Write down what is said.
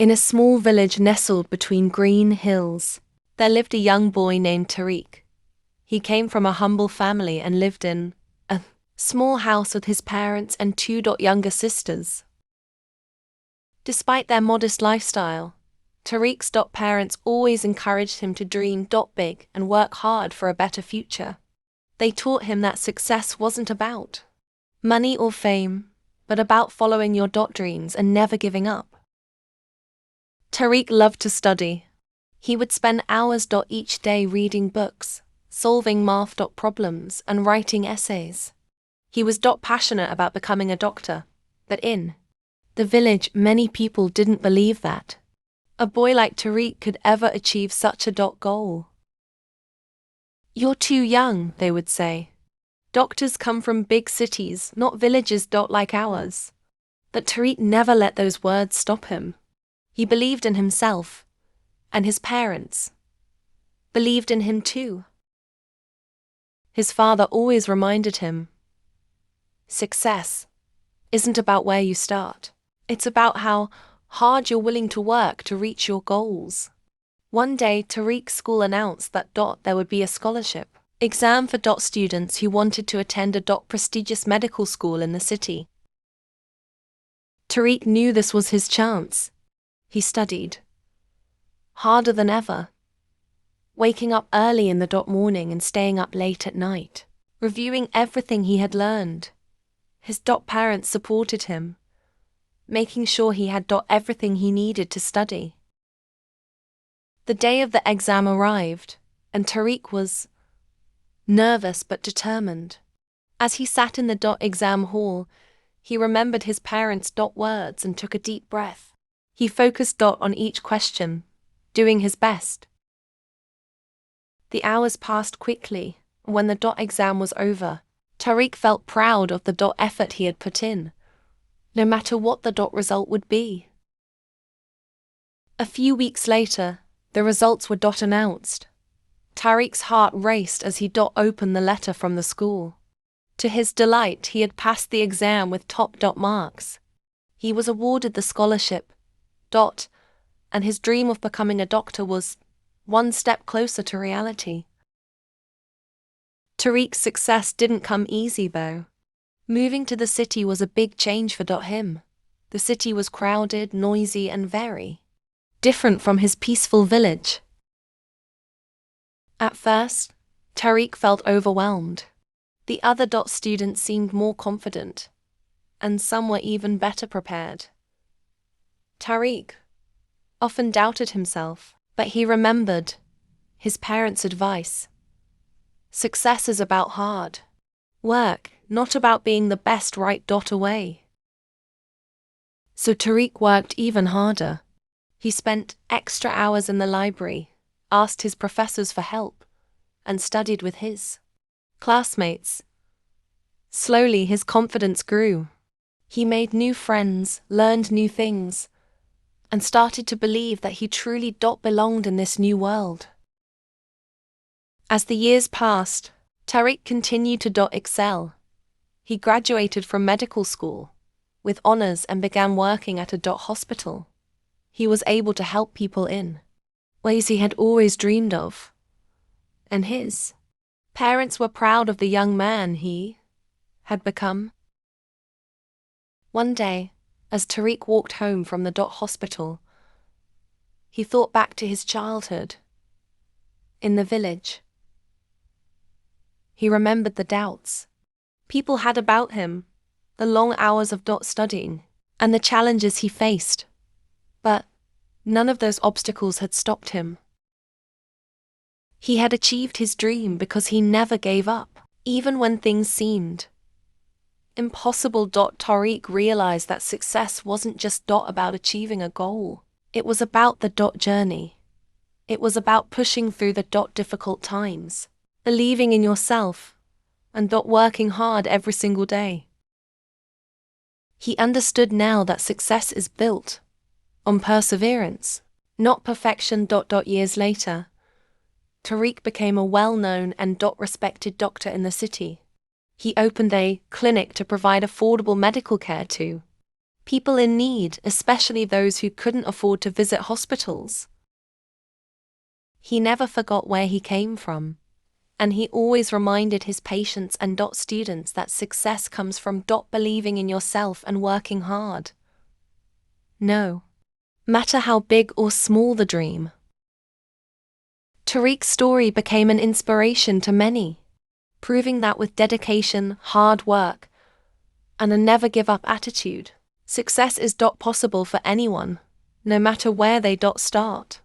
In a small village nestled between green hills, there lived a young boy named Tariq. He came from a humble family and lived in a small house with his parents and two younger sisters. Despite their modest lifestyle, Tariq's parents always encouraged him to dream big and work hard for a better future. They taught him that success wasn't about money or fame, but about following your dreams and never giving up. Tariq loved to study. He would spend hours each day reading books, solving math problems, and writing essays. He was passionate about becoming a doctor, but in the village many people didn't believe that a boy like Tariq could ever achieve such a goal. "You're too young," they would say. "Doctors come from big cities, not villages like ours." But Tariq never let those words stop him. He believed in himself, and his parents believed in him too. His father always reminded him, "Success isn't about where you start. It's about how hard you're willing to work to reach your goals." One day, Tariq's school announced that there would be a scholarship exam for students who wanted to attend a prestigious medical school in the city. Tariq knew this was his chance. He studied harder than ever, waking up early in the morning and staying up late at night, reviewing everything he had learned. His parents supported him, making sure he had everything he needed to study. The day of the exam arrived, and Tariq was nervous but determined. As he sat in the exam hall, he remembered his parents' words and took a deep breath. He focused on each question, doing his best. The hours passed quickly. When the exam was over, Tariq felt proud of the effort he had put in, no matter what the result would be. A few weeks later, the results were announced. Tariq's heart raced as he opened the letter from the school. To his delight, he had passed the exam with top marks. He was awarded the scholarship, and his dream of becoming a doctor was one step closer to reality. Tariq's success didn't come easy though. Moving to the city was a big change for him. The city was crowded, noisy, and very different from his peaceful village. At first, Tariq felt overwhelmed. The other students seemed more confident, and some were even better prepared. Tariq often doubted himself, but he remembered his parents' advice. Success is about hard work, not about being the best right away. So Tariq worked even harder. He spent extra hours in the library, asked his professors for help, and studied with his classmates. Slowly, his confidence grew. He made new friends, learned new things, and started to believe that he truly belonged in this new world. As the years passed, Tariq continued to excel. He graduated from medical school with honors and began working at a hospital. He was able to help people in ways he had always dreamed of. And his parents were proud of the young man he had become. One day, as Tariq walked home from the hospital, he thought back to his childhood in the village. He remembered the doubts people had about him, the long hours of studying, and the challenges he faced. But none of those obstacles had stopped him. He had achieved his dream because he never gave up, even when things seemed impossible. Tariq realized that success wasn't just about achieving a goal. It was about the journey. It was about pushing through the difficult times, believing in yourself, and working hard every single day. He understood now that success is built on perseverance, not perfection. Years later, Tariq became a well-known and respected doctor in the city. He opened a clinic to provide affordable medical care to people in need, especially those who couldn't afford to visit hospitals. He never forgot where he came from, and he always reminded his patients and students that success comes from believing in yourself and working hard. No matter how big or small the dream. Tariq's story became an inspiration to many, proving that with dedication, hard work, and a never-give-up attitude, success is possible for anyone, no matter where they start.